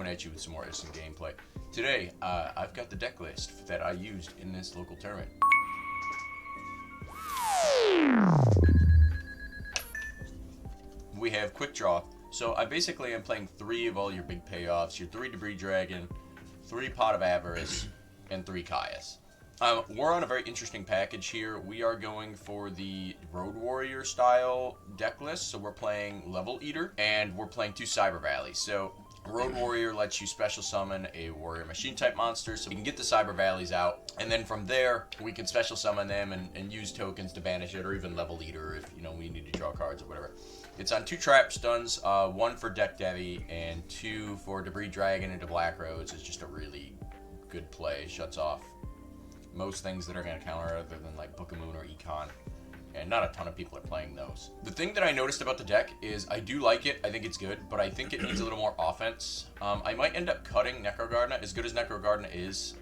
coming at you with some more Edison gameplay. Today, I've got the deck list that I used in this local tournament. We have Quickdraw. So I basically am playing 3 of all your big payoffs, your 3 Debris Dragon, 3 Pot of Avarice, and 3 Caius. We're on a very interesting package here. We are going for the Road Warrior style deck list. So we're playing Level Eater, and we're playing 2 Cyber Valleys. So Road Warrior lets you special summon a Warrior Machine type monster, so we can get the Cyber Valleys out, and then from there, we can special summon them and use tokens to banish it, or even Level Eater if, you know, we need to draw cards or whatever. It's on 2 trap stuns, 1 for Deck Devi, and 2 for Debris Dragon into Black Roads. It's just a really good play. Shuts off most things that are going to counter other than like Book of Moon or Econ. And not a ton of people are playing those. The thing that I noticed about the deck is I do like it. I think it's good, but I think it needs a little more offense. I might end up cutting Necrogardna. As good as Necrogardna is,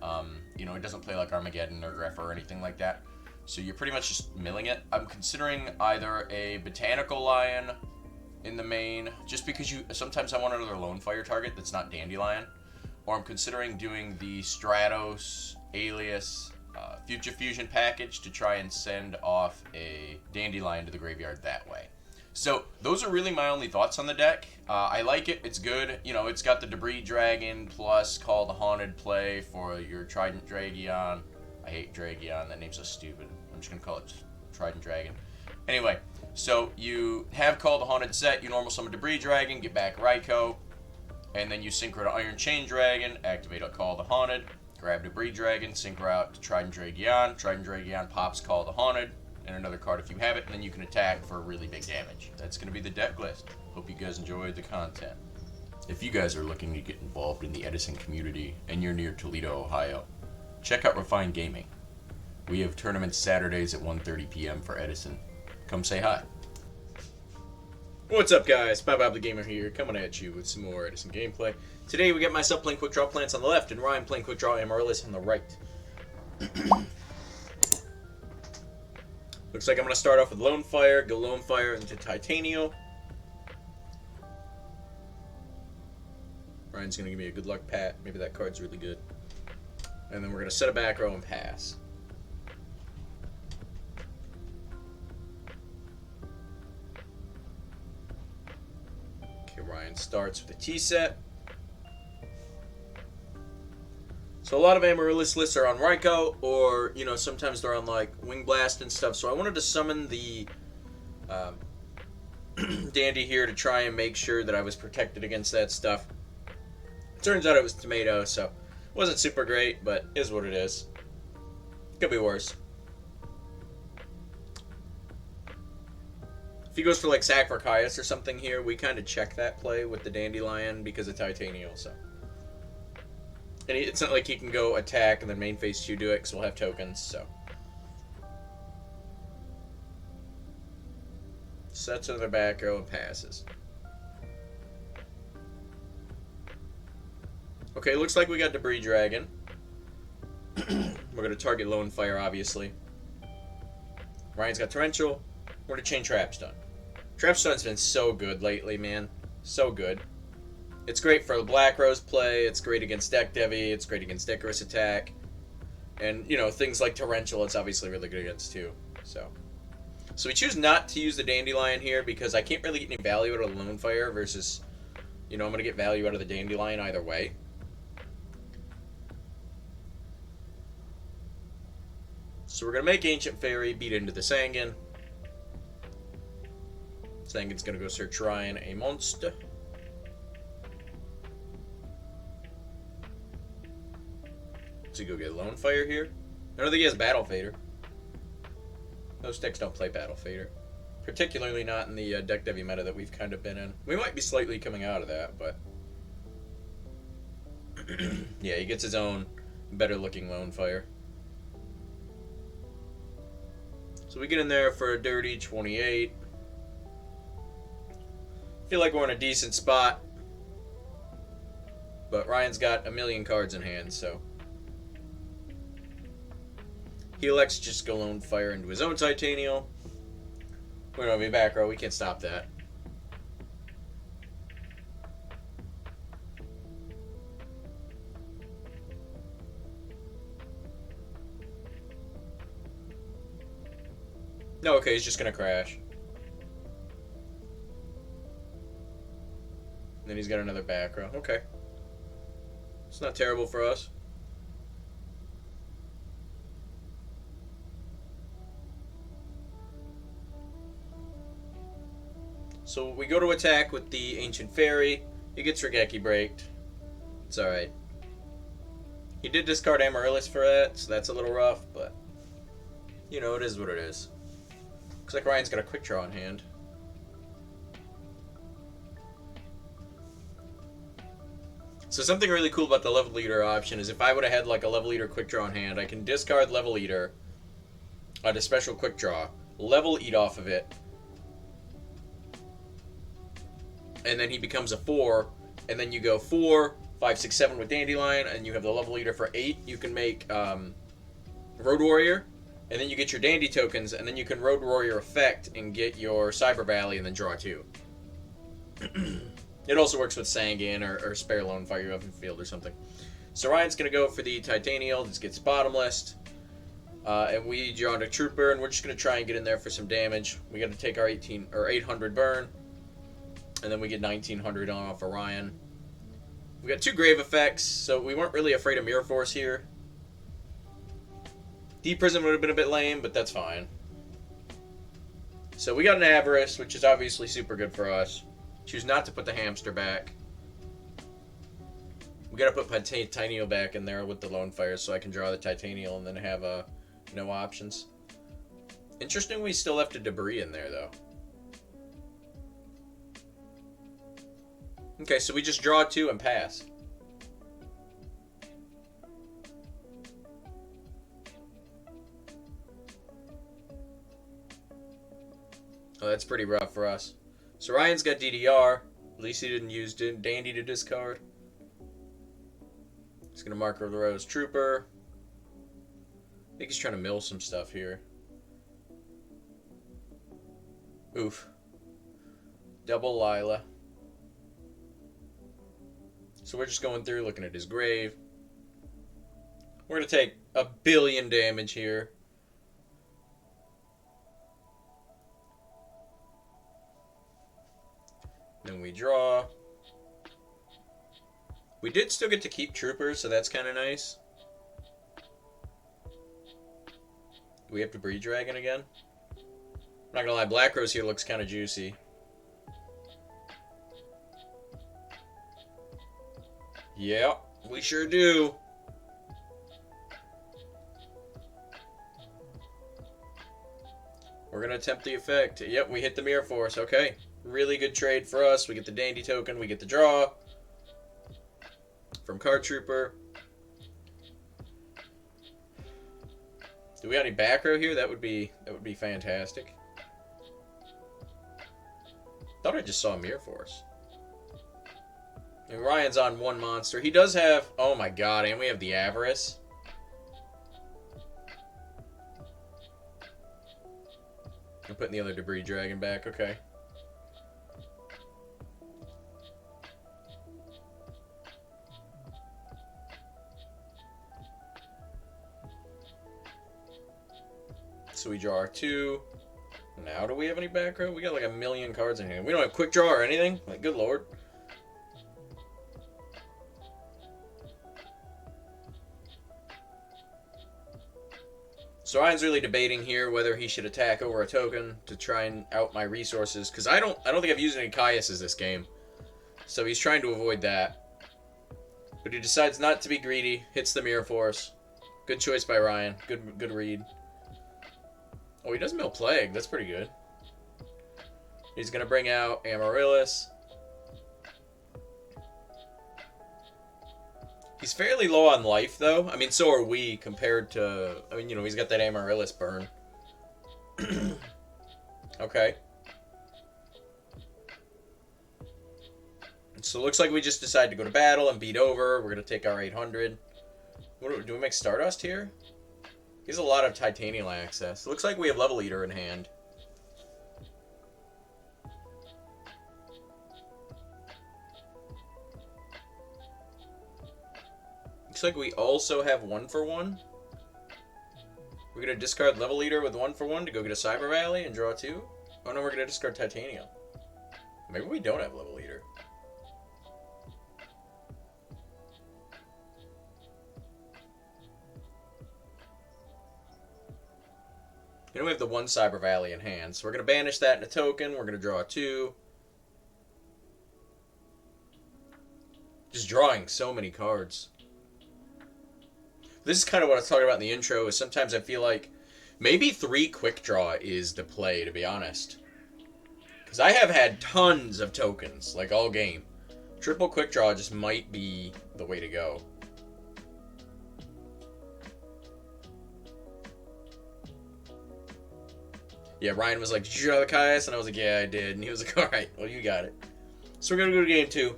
you know, it doesn't play like Armageddon or Grepher or anything like that. So you're pretty much just milling it. I'm considering either a Botanical Lion in the main, just because sometimes I want another Lone Fire target that's not Dandelion. Or I'm considering doing the Stratos, Alias, Future Fusion package to try and send off a Dandelion to the graveyard that way. So those are really my only thoughts on the deck. I like it. It's good. You know, it's got the Debris Dragon plus Call the Haunted play for your Trident Dragion. I hate Dragion. That name's so stupid. I'm just going to call it Trident Dragon. Anyway, so you have Call the Haunted set. You normal summon Debris Dragon, get back Raikou, and then you synchro to Iron Chain Dragon, activate a Call the Haunted, grab Debris Dragon, synchro out to Trident Dragion. Trident Dragion pops Call the Haunted, and another card if you have it, and then you can attack for really big damage. That's going to be the deck list. Hope you guys enjoyed the content. If you guys are looking to get involved in the Edison community and you're near Toledo, Ohio, check out Refined Gaming. We have tournaments Saturdays at 1:30 p.m. for Edison. Come say hi. What's up, guys? bob.bob.the.gamer here, coming at you with some more Edison gameplay. Today we got myself playing Quickdraw Plants on the left and Ryan playing Quickdraw Amaryllis on the right. Looks like I'm going to start off with Lone Fire, go Lone Fire into Titanium. Ryan's going to give me a good luck pat. Maybe that card's really good. And then we're going to set a back row and pass. Ryan starts with a T set. So a lot of Amaryllis lists are on Raikou, or, you know, sometimes they're on like Wing Blast and stuff. So I wanted to summon the Dandy here to try and make sure that I was protected against that stuff. It turns out it was Tomato, so it wasn't super great, but is what it is. Could be worse. If he goes for like Sack for Caius or something here, we kind of check that play with the Dandelion because of Titanium, so. And it's not like he can go attack and then main phase 2 do it, because we'll have tokens, so. Sets into the back row and passes. Okay, looks like we got Debris Dragon. We're going to target Lone Fire, obviously. Ryan's got Torrential. We're going to chain Trap Stun. Trap Stun's been so good lately, man. So good. It's great for the Black Rose play. It's great against Deck Devi. It's great against Icarus attack. And, you know, things like Torrential, it's obviously really good against, too. So we choose not to use the Dandelion here because I can't really get any value out of the Lone Fire versus, you know, I'm going to get value out of the Dandelion either way. So we're going to make Ancient Fairy beat into the Sangan. Sangan's going to go search Ryan a monster. To go get Lone Fire here. I don't think he has Battle Fader. Those decks don't play Battle Fader. Particularly not in the Deck Devi meta that we've kind of been in. We might be slightly coming out of that, but... yeah, he gets his own better looking Lone Fire. So we get in there for a dirty 28. Feel like we're in a decent spot. But Ryan's got a million cards in hand, so... he elects to just go Lone Fire into his own Titanium. We're going to be back row. We can't stop that. No, okay, he's just gonna crash. And then he's got another back row. Okay. It's not terrible for us. So we go to attack with the Ancient Fairy. He gets Regeki braked. It's alright. He did discard Amaryllis for that, so that's a little rough, but you know, it is what it is. Looks like Ryan's got a Quickdraw in hand. So something really cool about the Level Leader option is if I would have had like a Level Leader Quickdraw in hand, I can discard Level Leader at a special Quickdraw, Level Eat off of it, and then he becomes a 4, and then you go 4, 5, 6, 7 with Dandelion, and you have the Level Leader for 8. You can make Road Warrior, and then you get your Dandy tokens, and then you can Road Warrior effect and get your Cyber Valley and then draw 2. It also works with Sangan or Spare Lone Fire you have in field or something. So Ryan's going to go for the Titanial. This gets bottomless. And we draw a Trooper, and we're just going to try and get in there for some damage. We got to take our 800 burn, and then we get 1900 on off of Ryan. We got 2 Grave effects, so we weren't really afraid of Mirror Force here. Deep Prison would have been a bit lame, but that's fine. So we got an Avarice, which is obviously super good for us. Choose not to put the Hamster back. We gotta put Titanial back in there with the Lone Fire so I can draw the Titanial and then have no options. Interesting we still left a Debris in there, though. Okay, so we just draw 2 and pass. Oh, that's pretty rough for us. So Ryan's got DDR. At least he didn't use Dandy to discard. He's going to mark the Rose Trooper. I think he's trying to mill some stuff here. Oof. Double Lila. So we're just going through looking at his grave. We're going to take 1 billion damage here. Then we draw. We did still get to keep Troopers, so that's kind of nice. Do we have to breed Dragon again? I'm not gonna lie, Black Rose here looks kind of juicy. Yeah, we sure do. We're gonna attempt the effect. Yep, we hit the Mirror Force. Okay. Really good trade for us. We get the Dandy token. We get the draw from Card Trooper. Do we got any back row here? That would be fantastic. Thought I just saw a Mirror Force. And Ryan's on 1 monster. He does have... Oh my god, and we have the Avarice. I'm putting the other Debris Dragon back. Okay. So we draw our 2. Now do we have any back row? We got like 1 million cards in hand. We don't have Quick Draw or anything? Like, good lord. So Ryan's really debating here whether he should attack over a token to try and out my resources. Because I don't think I've used any Caiuses this game. So he's trying to avoid that. But he decides not to be greedy. Hits the Mirror Force. Good choice by Ryan. Good read. Oh, he does mill Plague. That's pretty good. He's going to bring out Amaryllis. He's fairly low on life, though. I mean, so are we compared to... I mean, you know, he's got that Amaryllis burn. Okay. So it looks like we just decided to go to battle and beat over. We're going to take our 800. Do we make Stardust here? He has a lot of Titanial access. Looks like we have Level Eater in hand. Looks like we also have 1-for-1. We're going to discard Level Leader with 1/1 to go get a Cyber Valley and draw 2. Oh no, we're going to discard Titanium. Maybe we don't have Level Leader. You know, we have the 1 Cyber Valley in hand, so we're going to banish that in a token. We're going to draw 2. Just drawing so many cards. This is kind of what I was talking about in the intro, is sometimes I feel like maybe 3 Quick Draw is the play, to be honest. Because I have had tons of tokens, like all game. Triple Quick Draw just might be the way to go. Yeah, Ryan was like, did you draw the Caius? And I was like, yeah, I did. And he was like, alright, well, you got it. So we're going to go to game 2.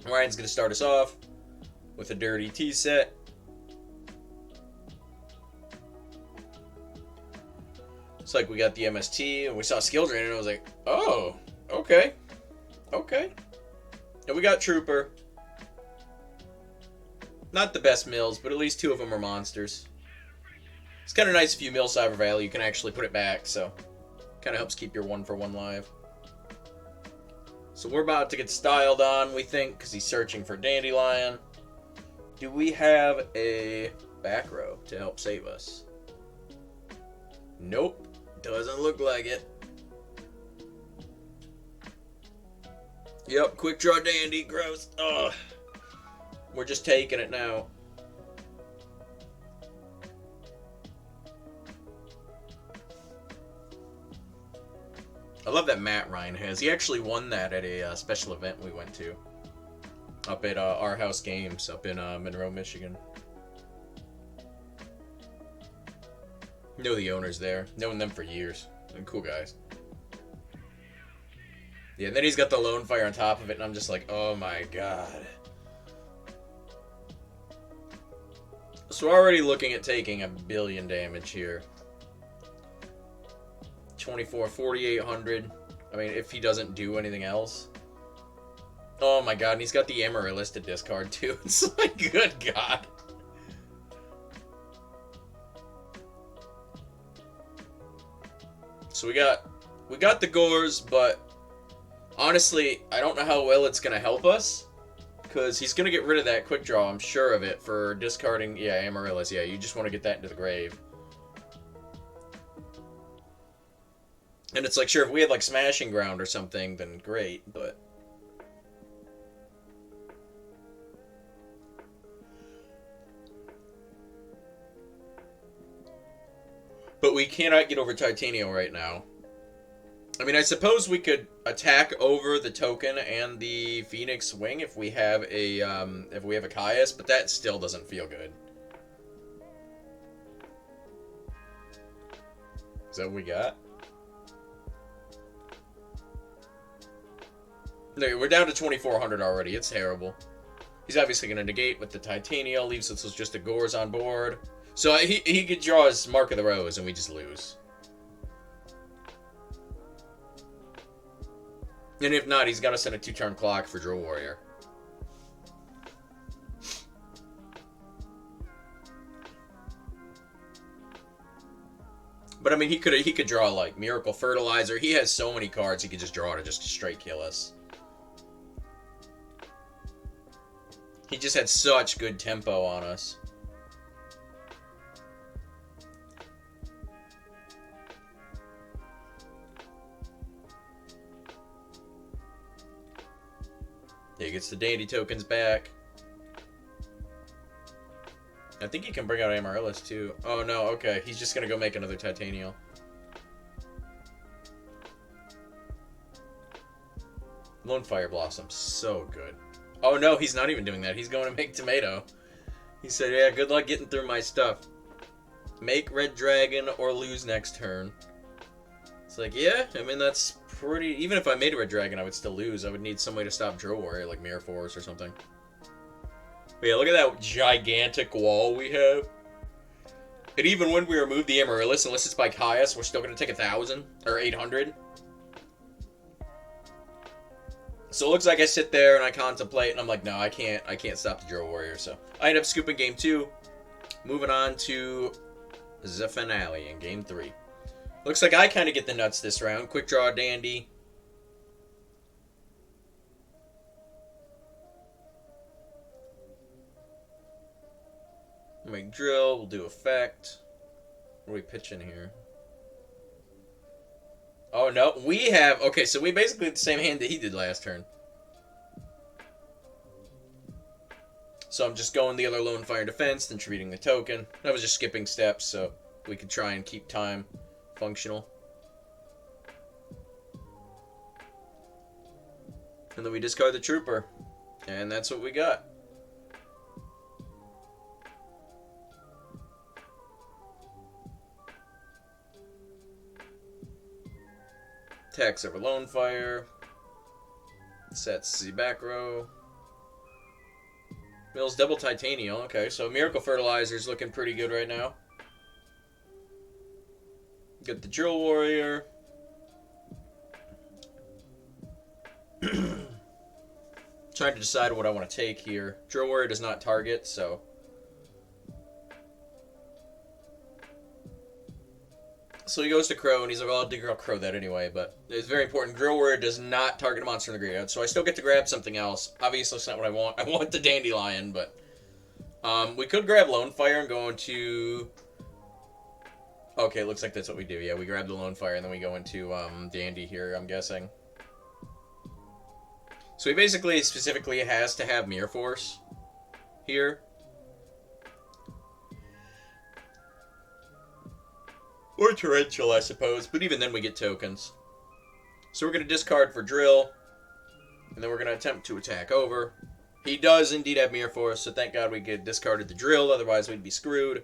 Ryan's going to start us off with a dirty T set. It's like we got the MST, and we saw Skill Drain, and I was like, oh, okay. Okay. And we got Trooper. Not the best mills, but at least 2 of them are monsters. It's kind of nice if you mill Cyber Valley, you can actually put it back, so kind of helps keep your 1/1 live. So we're about to get styled on, we think, because he's searching for Dandelion. Do we have a back row to help save us? Nope. Doesn't look like it. Yep, Quick Draw Dandy, gross. Ugh. We're just taking it now. I love that Matt Ryan has. He actually won that at a special event we went to. Up at Our House Games up in Monroe, Michigan. Know the owners there. Known them for years. They're cool guys. Yeah, and then he's got the Lone Fire on top of it, and I'm just like, oh my god. So we're already looking at taking 1 billion damage here. 24, 4,800. I mean, if he doesn't do anything else. Oh my god, and he's got the Amaryllis to discard too. It's like, good god. So we got the Gores, but honestly, I don't know how well it's gonna help us. Because he's gonna get rid of that Quick Draw, I'm sure of it, for discarding, yeah, Amaryllis. Yeah, you just want to get that into the grave. And it's like, sure, if we had like Smashing Ground or something, then great, but... But we cannot get over Titanium right now. I mean, I suppose we could attack over the token and the Phoenix Wing if we have a Caius, but that still doesn't feel good. Is that what we got? No, we're down to 2,400 already. It's terrible. He's obviously going to negate with the Titania, leaves us with just a Gores on board. So he could draw his Mark of the Rose, and we just lose. And if not, he's got to set a 2-turn clock for Drill Warrior. But I mean, he could draw like Miracle Fertilizer. He has so many cards he could just draw to just straight kill us. He just had such good tempo on us. Yeah, he gets the Dandy tokens back. I think he can bring out Amaryllis too. Oh no, okay. He's just gonna go make another Titanium. Lone Fire Blossom, so good. Oh no, he's not even doing that. He's going to make Tomato. He said, yeah, good luck getting through my stuff. Make Red Dragon or lose next turn. It's like, yeah, I mean, that's pretty... Even if I made a Red Dragon, I would still lose. I would need some way to stop Drill Warrior, like Mirror Force or something. But yeah, look at that gigantic wall we have. And even when we remove the Amaryllis, unless it's by Caius, we're still going to take 1,000 or 800. So it looks like I sit there and I contemplate, and I'm like, no, I can't stop the Drill Warrior. So I end up scooping game 2, moving on to the finale in Game 3. Looks like I kind of get the nuts this round. Quick draw dandy. Make drill. We'll do effect. What are we pitching here? Oh, no. We have... Okay, so we basically had the same hand that he did last turn. So I'm just going the other lone fire defense, then treating the token. I was just skipping steps, so we could try and keep time functional. And then we discard the trooper. And that's what we got. Attacks over lone fire. Sets the back row. Mills double titanium. Okay, so Miracle Fertilizer's looking pretty good right now. Got the Drill Warrior. Trying to decide what I want to take here. Drill Warrior does not target, so... So he goes to Crow, and he's like, well, I'll Crow that anyway, but it's very important. Drill Warrior does not target a monster in the graveyard, so I still get to grab something else. Obviously, it's not what I want. I want the Dandelion, but... we could grab Lone Fire and go into... Okay, it looks like that's what we do. Yeah, we grab the Lone Fire, and then we go into Dandy here, I'm guessing. So he basically specifically has to have Mirror Force here. Or Torrential, I suppose, but even then we get tokens. So we're going to discard for Drill, and then we're going to attempt to attack over. He does indeed have Mirror Force, so thank God we get discarded the Drill, otherwise we'd be screwed.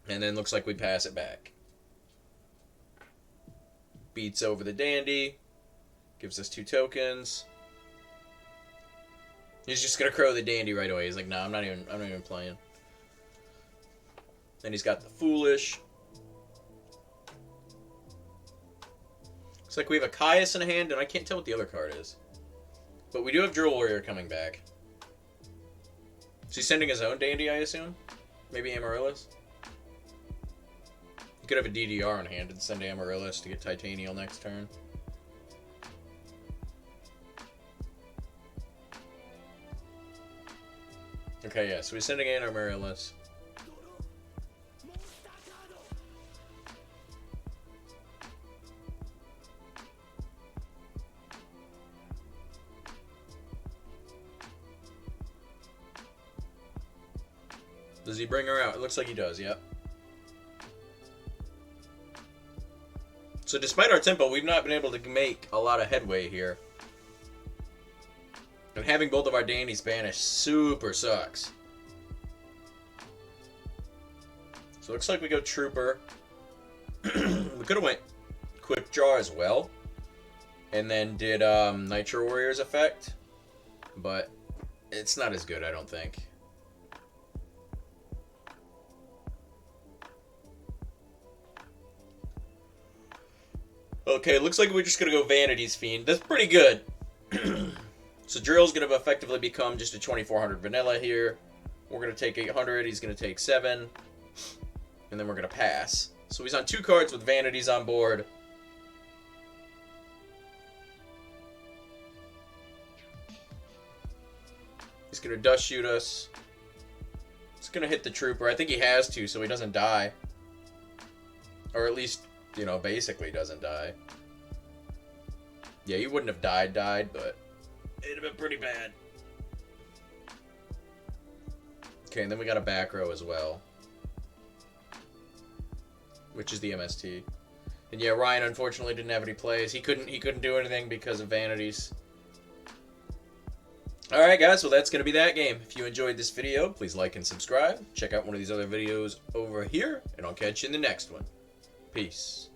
And then looks like we pass it back. Beats over the Dandy. Gives us 2 tokens. He's just going to Crow the Dandy right away. He's like, nah, I'm not even playing. Then he's got the Foolish. Looks like we have a Caius in a hand, and I can't tell what the other card is. But we do have Drill Warrior coming back. Is he sending his own Dandy, I assume? Maybe Amaryllis? He could have a DDR in hand and send Amaryllis to get Titanial next turn. Okay, yeah, so he's sending in Amaryllis. Does he bring her out? It looks like he does, yep. So despite our tempo, we've not been able to make a lot of headway here. And having both of our Dandies banished super sucks. So it looks like we go Trooper. We could have went Quick Draw as well. And then did Nitro Warrior's effect. But it's not as good, I don't think. Okay, looks like we're just going to go Vanity's Fiend. That's pretty good. So Drill's going to effectively become just a 2400 vanilla here. We're going to take 800. He's going to take 7. And then we're going to pass. So he's on 2 cards with Vanities on board. He's going to Dust Shoot us. He's going to hit the Trooper. I think he has to so he doesn't die. Or at least... you know, basically doesn't die. Yeah, he wouldn't have died, but it'd have been pretty bad. Okay, and then we got a back row as well. Which is the MST. And yeah, Ryan unfortunately didn't have any plays. He couldn't do anything because of Vanities. Alright guys, well that's going to be that game. If you enjoyed this video, please like and subscribe. Check out one of these other videos over here, and I'll catch you in the next one. Peace.